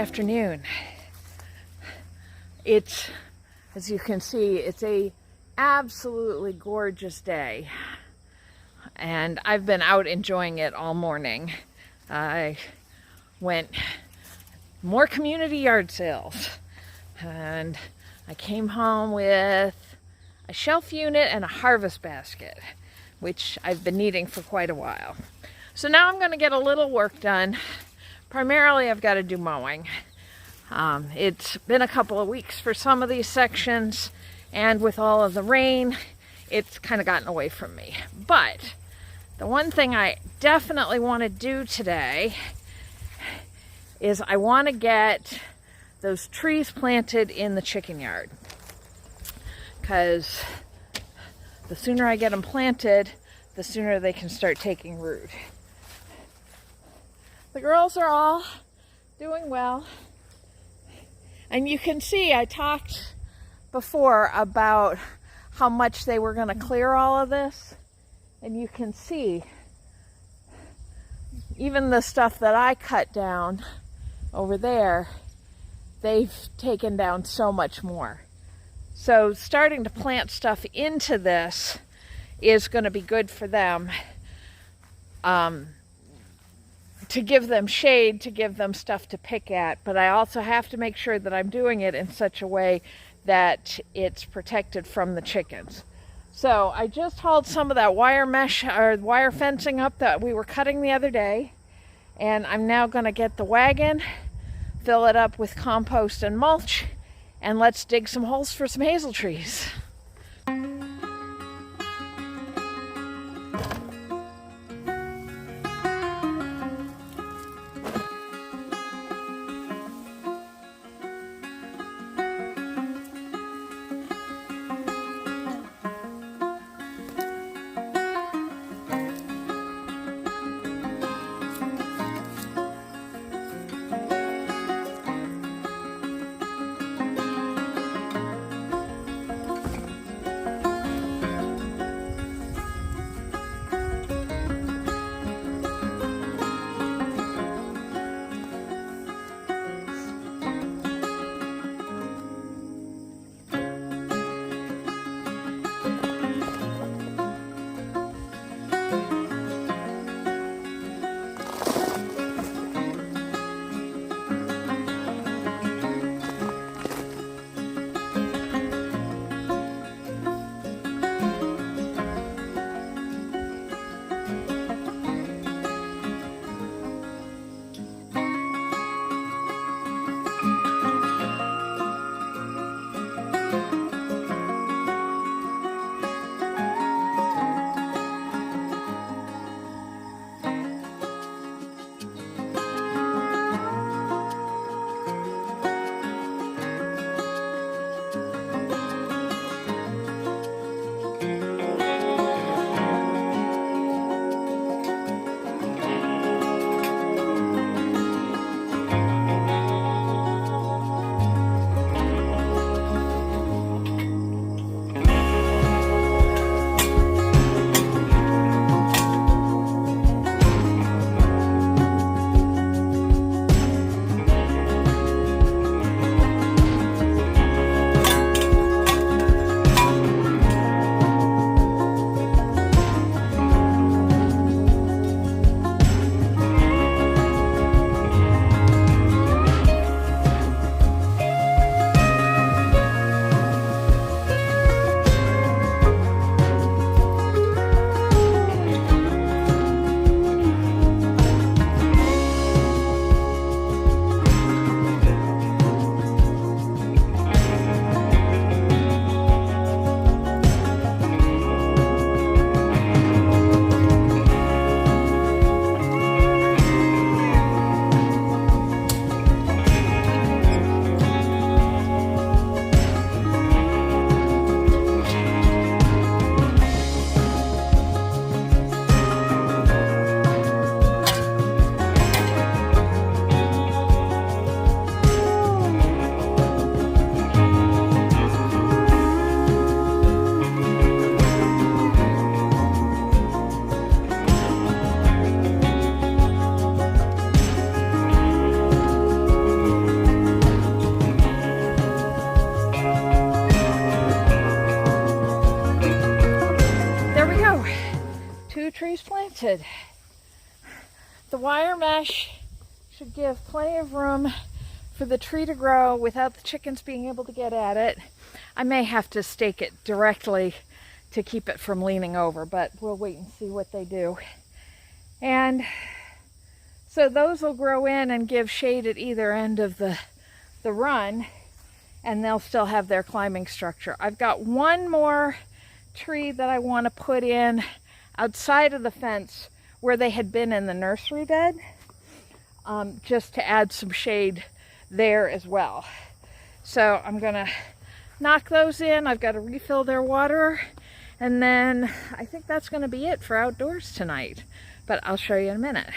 afternoon. It's, as you can see, it's a absolutely gorgeous day, and I've been out enjoying it all morning. I went more community yard sales, and I came home with a shelf unit and a harvest basket, which I've been needing for quite a while. So now I'm going to get a little work done. Primarily, I've got to do mowing. It's been a couple of weeks for some of these sections, and with all of the rain, it's kind of gotten away from me. But the one thing I definitely want to do today is I want to get those trees planted in the chicken yard, because the sooner I get them planted, the sooner they can start taking root. The girls are all doing well. And you can see I talked before about how much they were going to clear all of this. And you can see even the stuff that I cut down over there, they've taken down so much more. So starting to plant stuff into this is going to be good for them. To give them shade, to give them stuff to pick at, but I also have to make sure that I'm doing it in such a way that it's protected from the chickens. So I just hauled some of that wire mesh or wire fencing up that we were cutting the other day, and I'm now going to get the wagon, fill it up with compost and mulch, and let's dig some holes for some hazel trees. planted. The wire mesh should give plenty of room for the tree to grow without the chickens being able to get at it. I may have to stake it directly to keep it from leaning over, but we'll wait and see what they do. And so those will grow in and give shade at either end of the run, and they'll still have their climbing structure. I've got one more tree that I want to put in outside of the fence where they had been in the nursery bed, just to add some shade there as well. So I'm gonna knock those in. I've got to refill their water, and then I think that's gonna be it for outdoors tonight, but I'll show you in a minute.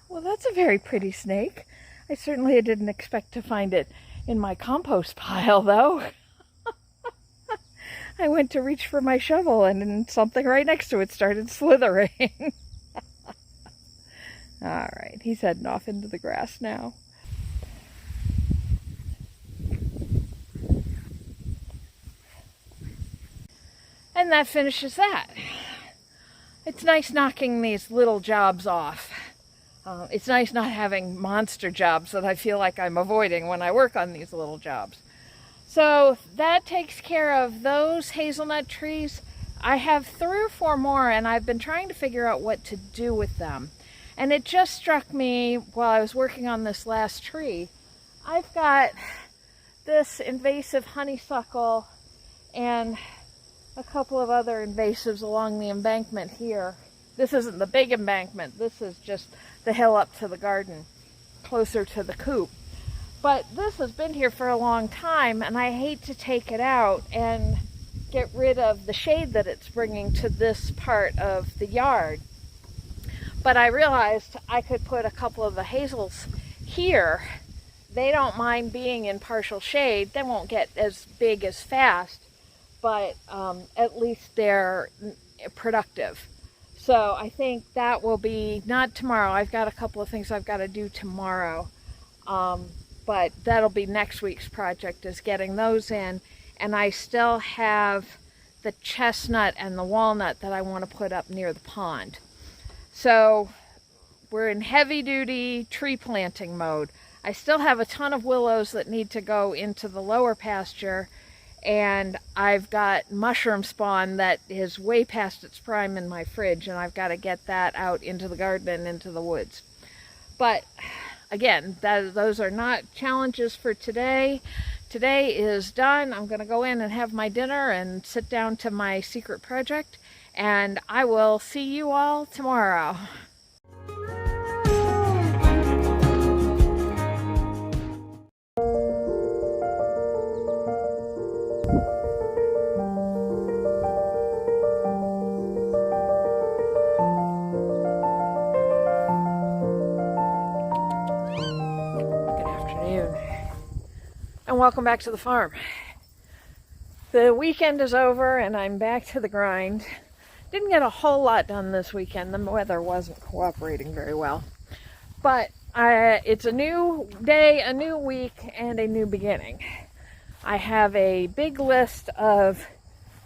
Well, that's a very pretty snake. I certainly didn't expect to find it in my compost pile, though. I went to reach for my shovel and something right next to it started slithering. All right, he's heading off into the grass now. And that finishes that. It's nice knocking these little jobs off. It's nice not having monster jobs that I feel like I'm avoiding when I work on these little jobs. So that takes care of those hazelnut trees. I have 3 or 4 more, and I've been trying to figure out what to do with them. And it just struck me while I was working on this last tree. I've got this invasive honeysuckle and a couple of other invasives along the embankment here. This isn't the big embankment. This is just the hill up to the garden, closer to the coop. But this has been here for a long time, and I hate to take it out and get rid of the shade that it's bringing to this part of the yard. But I realized I could put a couple of the hazels here. They don't mind being in partial shade. They won't get as big as fast, but at least they're productive. So I think that will be, not tomorrow, I've got a couple of things I've got to do tomorrow, but that'll be next week's project, is getting those in. And I still have the chestnut and the walnut that I want to put up near the pond. So we're in heavy duty tree planting mode. I still have a ton of willows that need to go into the lower pasture, and I've got mushroom spawn that is way past its prime in my fridge, and I've got to get that out into the garden and into the woods. But again, those are not challenges for today. Today is done. I'm going to go in and have my dinner and sit down to my secret project, and I will see you all tomorrow. And welcome back to the farm. The weekend is over and I'm back to the grind. Didn't get a whole lot done this weekend. The weather wasn't cooperating very well. But it's a new day, a new week, and a new beginning. I have a big list of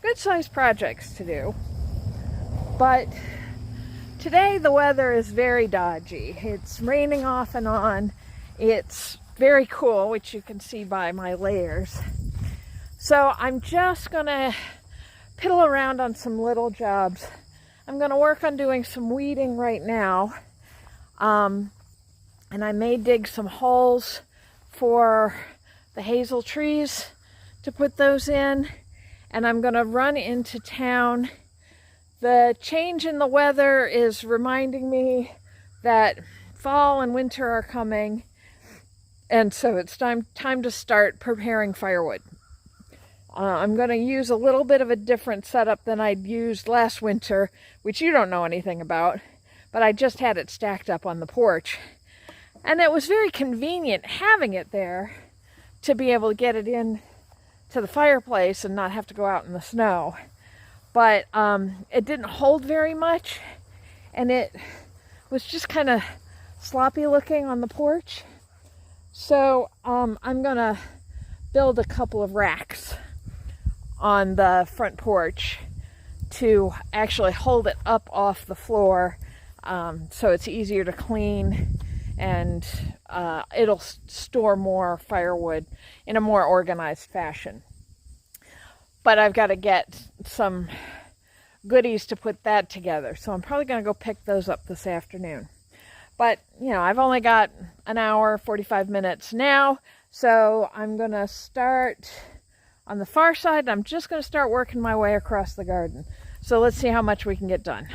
good-sized projects to do. But today the weather is very dodgy. It's raining off and on. It's very cool, which you can see by my layers. So I'm just gonna piddle around on some little jobs. I'm gonna work on doing some weeding right now. And I may dig some holes for the hazel trees to put those in. And I'm gonna run into town. The change in the weather is reminding me that fall and winter are coming. And so it's time to start preparing firewood. I'm going to use a little bit of a different setup than I'd used last winter, which you don't know anything about, but I just had it stacked up on the porch. And it was very convenient having it there to be able to get it in to the fireplace and not have to go out in the snow. but it didn't hold very much, and it was just kind of sloppy looking on the porch. So I'm gonna build a couple of racks on the front porch to actually hold it up off the floor, so it's easier to clean, and it'll store more firewood in a more organized fashion. But I've got to get some goodies to put that together, so I'm probably going to go pick those up this afternoon. But, you know, I've only got an hour, 45 minutes now, so I'm going to start on the far side, and I'm just going to start working my way across the garden. So let's see how much we can get done.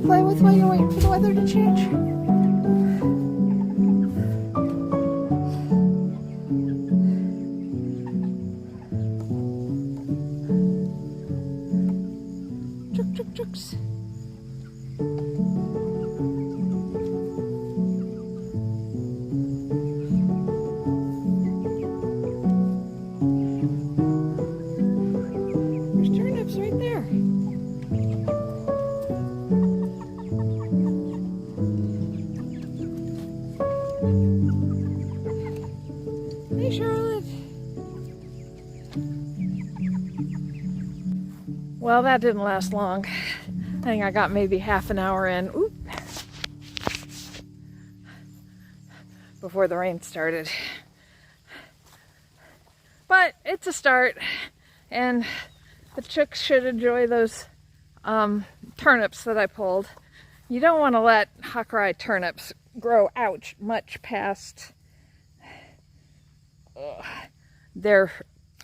Play with while you're waiting for the weather to change. Chooks. There's turnips right there. Hey, Charlotte. Well, that didn't last long. I think I got maybe half an hour in. Oop. Before the rain started. But it's a start, and the chooks should enjoy those turnips that I pulled. You don't want to let Hakurei turnips grow out much past their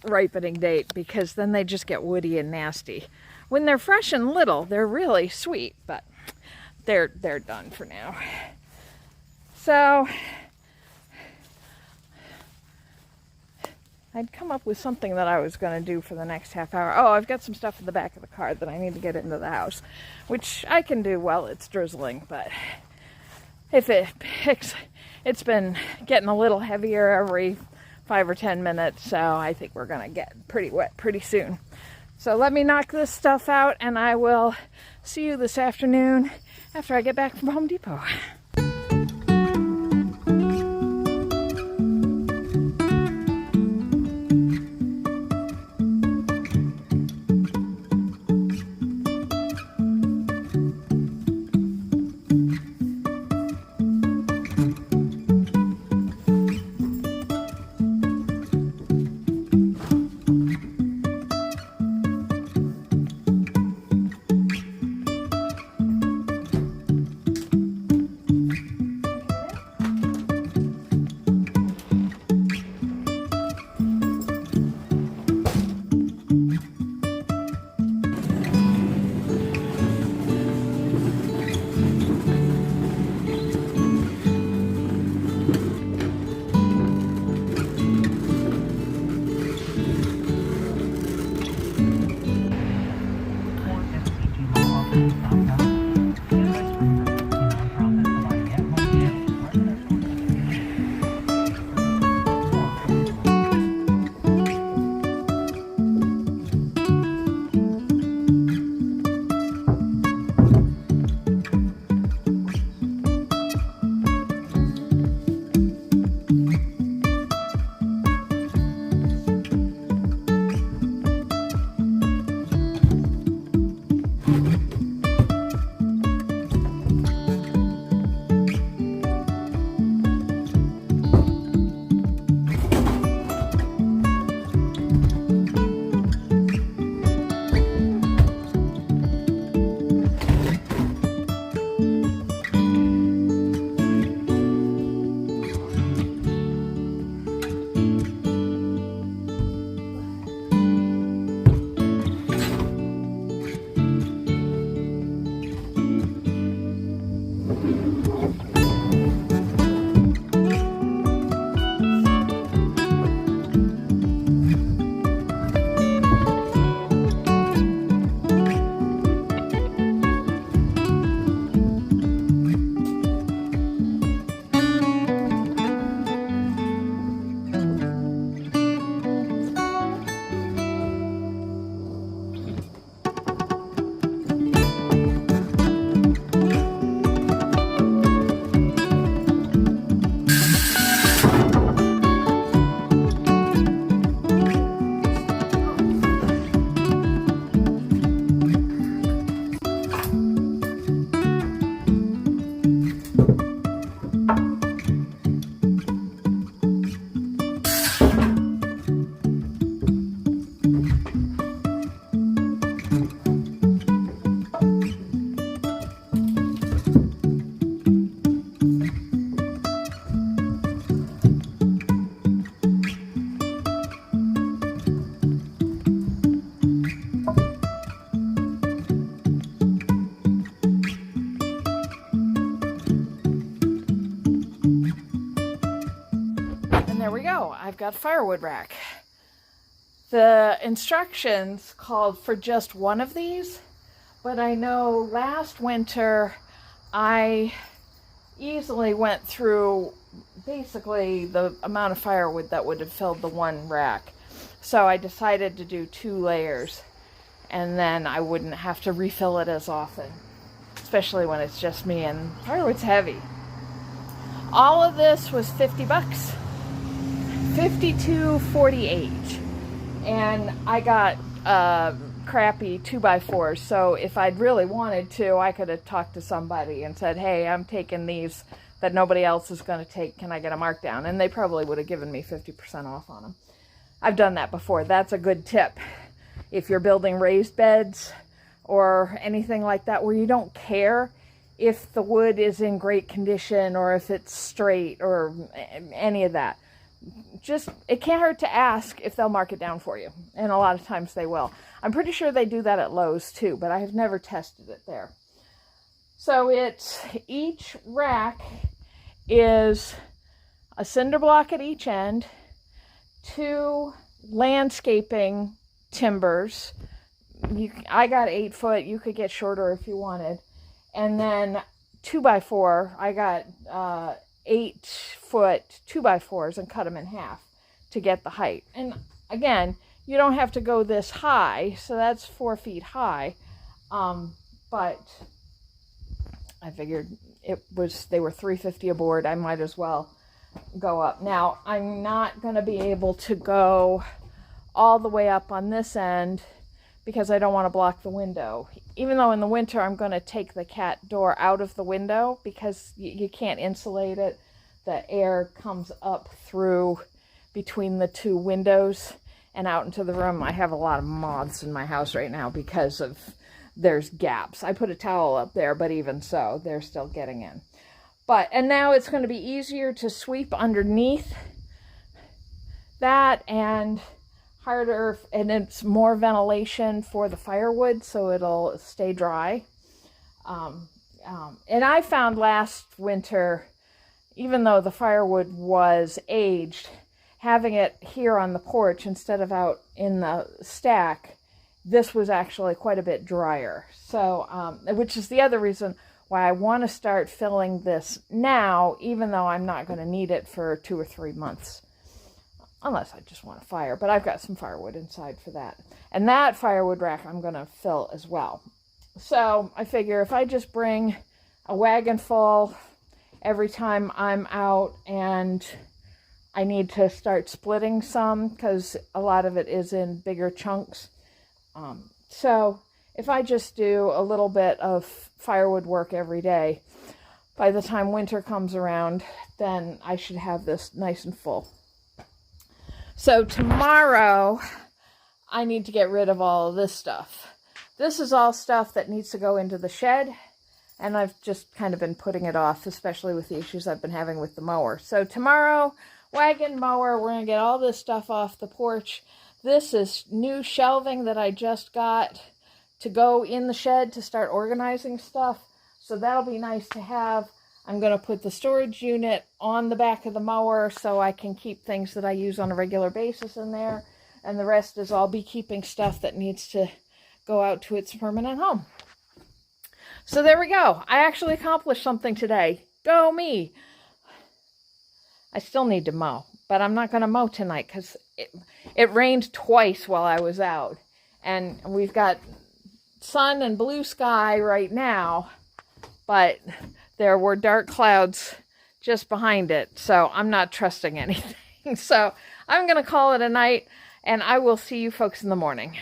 ripening date, because then they just get woody and nasty. When they're fresh and little, they're really sweet, but they're done for now. So I'd come up with something that I was going to do for the next half hour. Oh, I've got some stuff in the back of the car that I need to get into the house, which I can do while it's drizzling, but if it picks, it's been getting a little heavier every 5 or 10 minutes, so I think we're going to get pretty wet pretty soon. So let me knock this stuff out, and I will see you this afternoon after I get back from Home Depot. There we go. I've got a firewood rack. The instructions called for just one of these, but I know last winter I easily went through basically the amount of firewood that would have filled the one rack. So I decided to do 2 layers, and then I wouldn't have to refill it as often, especially when it's just me, and firewood's heavy. All of this was $50. $52.48, and I got crappy 2x4s, so if I'd really wanted to, I could have talked to somebody and said, hey, I'm taking these that nobody else is going to take, can I get a markdown? And they probably would have given me 50% off on them. I've done that before. That's a good tip if you're building raised beds or anything like that where you don't care if the wood is in great condition or if it's straight or any of that. Just, it can't hurt to ask if they'll mark it down for you, and a lot of times they will. I'm pretty sure they do that at Lowe's too, but I have never tested it there. So it's, each rack is a cinder block at each end, 2 landscaping timbers. I got 8 foot. You could get shorter if you wanted. And then 2x4. I got 8 foot 2x4s and cut them in half to get the height. And again, you don't have to go this high, so that's 4 feet high. But I figured they were $350 a board. I might as well go up. Now, I'm not going to be able to go all the way up on this end because I don't want to block the window. Even though in the winter I'm going to take the cat door out of the window because you can't insulate it. The air comes up through between the 2 windows and out into the room. I have a lot of moths in my house right now because there's gaps. I put a towel up there, but even so, they're still getting in. And now it's going to be easier to sweep underneath that and harder, and it's more ventilation for the firewood, so it'll stay dry. And I found last winter, even though the firewood was aged, having it here on the porch instead of out in the stack, this was actually quite a bit drier. So, which is the other reason why I want to start filling this now, even though I'm not going to need it for 2 or 3 months. Unless I just want a fire, but I've got some firewood inside for that. And that firewood rack I'm going to fill as well. So I figure if I just bring a wagon full every time I'm out, and I need to start splitting some because a lot of it is in bigger chunks. So if I just do a little bit of firewood work every day, by the time winter comes around, then I should have this nice and full. So tomorrow, I need to get rid of all of this stuff. This is all stuff that needs to go into the shed, and I've just kind of been putting it off, especially with the issues I've been having with the mower. So tomorrow, wagon mower, we're going to get all this stuff off the porch. This is new shelving that I just got to go in the shed to start organizing stuff. So that'll be nice to have. I'm going to put the storage unit on the back of the mower so I can keep things that I use on a regular basis in there. And the rest is I'll be keeping stuff that needs to go out to its permanent home. So there we go. I actually accomplished something today. Go me! I still need to mow, but I'm not going to mow tonight because it rained twice while I was out. And we've got sun and blue sky right now, but there were dark clouds just behind it, so I'm not trusting anything. So I'm going to call it a night, and I will see you folks in the morning.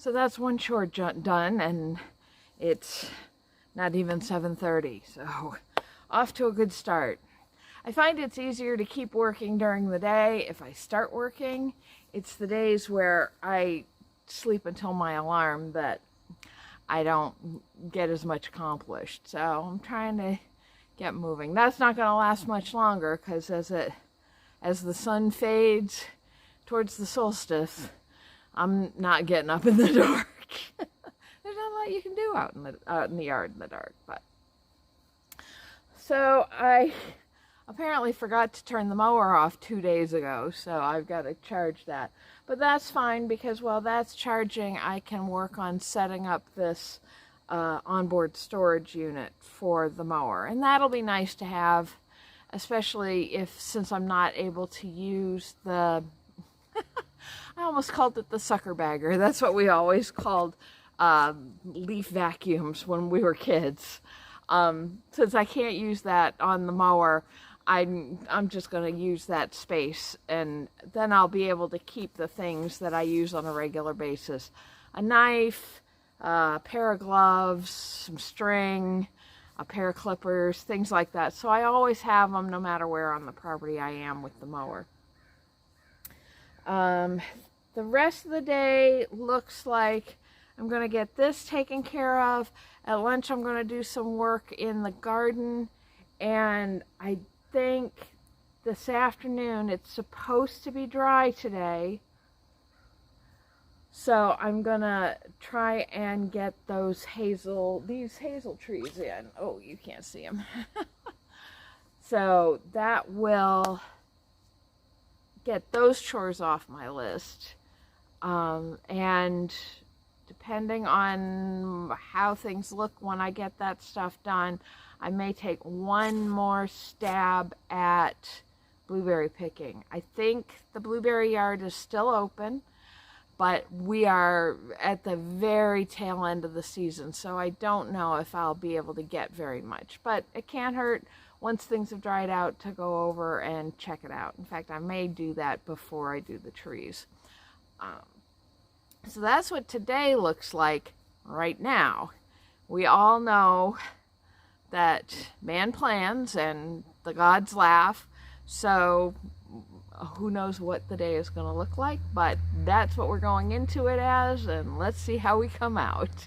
So that's one chore done, and it's not even 7:30, so off to a good start. I find it's easier to keep working during the day if I start working. It's the days where I sleep until my alarm that I don't get as much accomplished. So I'm trying to get moving. That's not going to last much longer, because as the sun fades towards the solstice, I'm not getting up in the dark. There's not a lot you can do out in the yard in the dark. But so I apparently forgot to turn the mower off 2 days ago, so I've got to charge that. But that's fine, because while that's charging, I can work on setting up this onboard storage unit for the mower. And that'll be nice to have, especially since I'm not able to use the, I almost called it the sucker bagger. That's what we always called leaf vacuums when we were kids. Since I can't use that on the mower, I'm just going to use that space, and then I'll be able to keep the things that I use on a regular basis. A knife, a pair of gloves, some string, a pair of clippers, things like that. So I always have them no matter where on the property I am with the mower. The rest of the day looks like I'm going to get this taken care of. At lunch I'm going to do some work in the garden, and I think this afternoon it's supposed to be dry today. So I'm gonna try and get these hazel trees in. Oh, you can't see them. So that will get those chores off my list. And depending on how things look when I get that stuff done, I may take one more stab at blueberry picking. I think the blueberry yard is still open, but we are at the very tail end of the season, so I don't know if I'll be able to get very much. But it can't hurt, once things have dried out, to go over and check it out. In fact, I may do that before I do the trees. So that's what today looks like right now. We all know that man plans and the gods laugh, so who knows what the day is going to look like, but that's what we're going into it as, and let's see how we come out.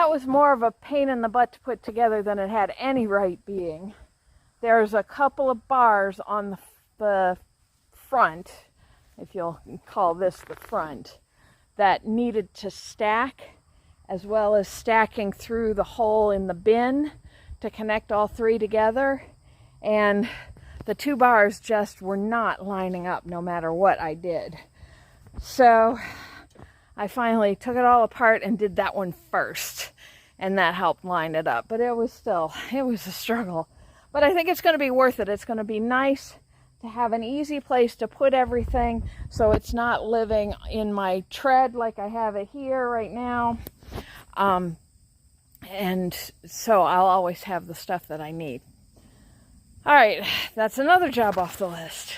Was more of a pain in the butt to put together than it had any right being. There's a couple of bars on the front, if you'll call this the front, that needed to stack, as well as stacking through the hole in the bin to connect all three together. And the two bars just were not lining up no matter what I did. So I finally took it all apart and did that one first, and that helped line it up. But it was a struggle. But I think it's going to be worth it. It's going to be nice to have an easy place to put everything so it's not living in my tread like I have it here right now. And so I'll always have the stuff that I need. All right, that's another job off the list.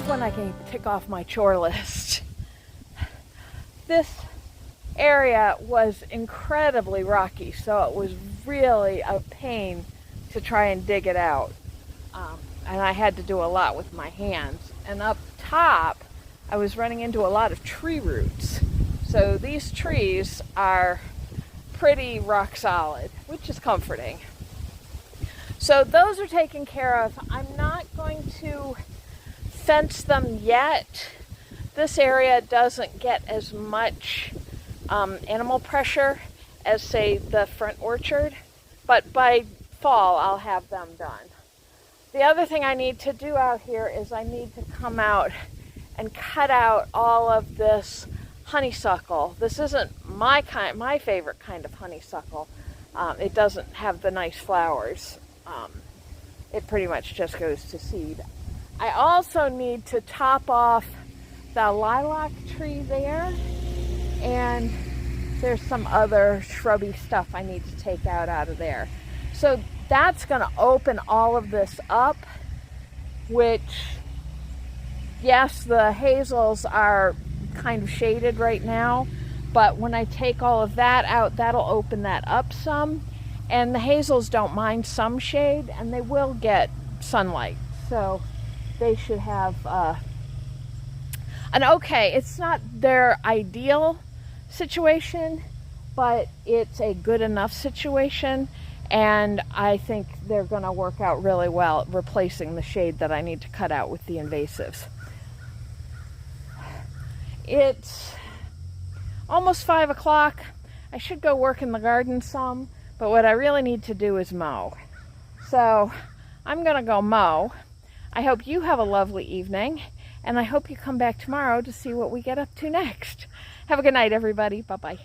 When I can tick off my chore list. This area was incredibly rocky, so it was really a pain to try and dig it out. And I had to do a lot with my hands. And up top, I was running into a lot of tree roots. So these trees are pretty rock solid, which is comforting. So those are taken care of. I'm not going to fence them yet. This area doesn't get as much animal pressure as, say, the front orchard, but by fall I'll have them done. The other thing I need to do out here is I need to come out and cut out all of this honeysuckle. This isn't my favorite kind of honeysuckle. It doesn't have the nice flowers. It pretty much just goes to seed. I also need to top off the lilac tree there, and there's some other shrubby stuff I need to take out of there. So that's going to open all of this up, which, yes, the hazels are kind of shaded right now, but when I take all of that out, that'll open that up some, and the hazels don't mind some shade, and they will get sunlight. So they should have it's not their ideal situation, but it's a good enough situation, and I think they're going to work out really well replacing the shade that I need to cut out with the invasives. It's almost 5 o'clock. I should go work in the garden some, but what I really need to do is mow. So I'm going to go mow. I hope you have a lovely evening, and I hope you come back tomorrow to see what we get up to next. Have a good night, everybody. Bye-bye.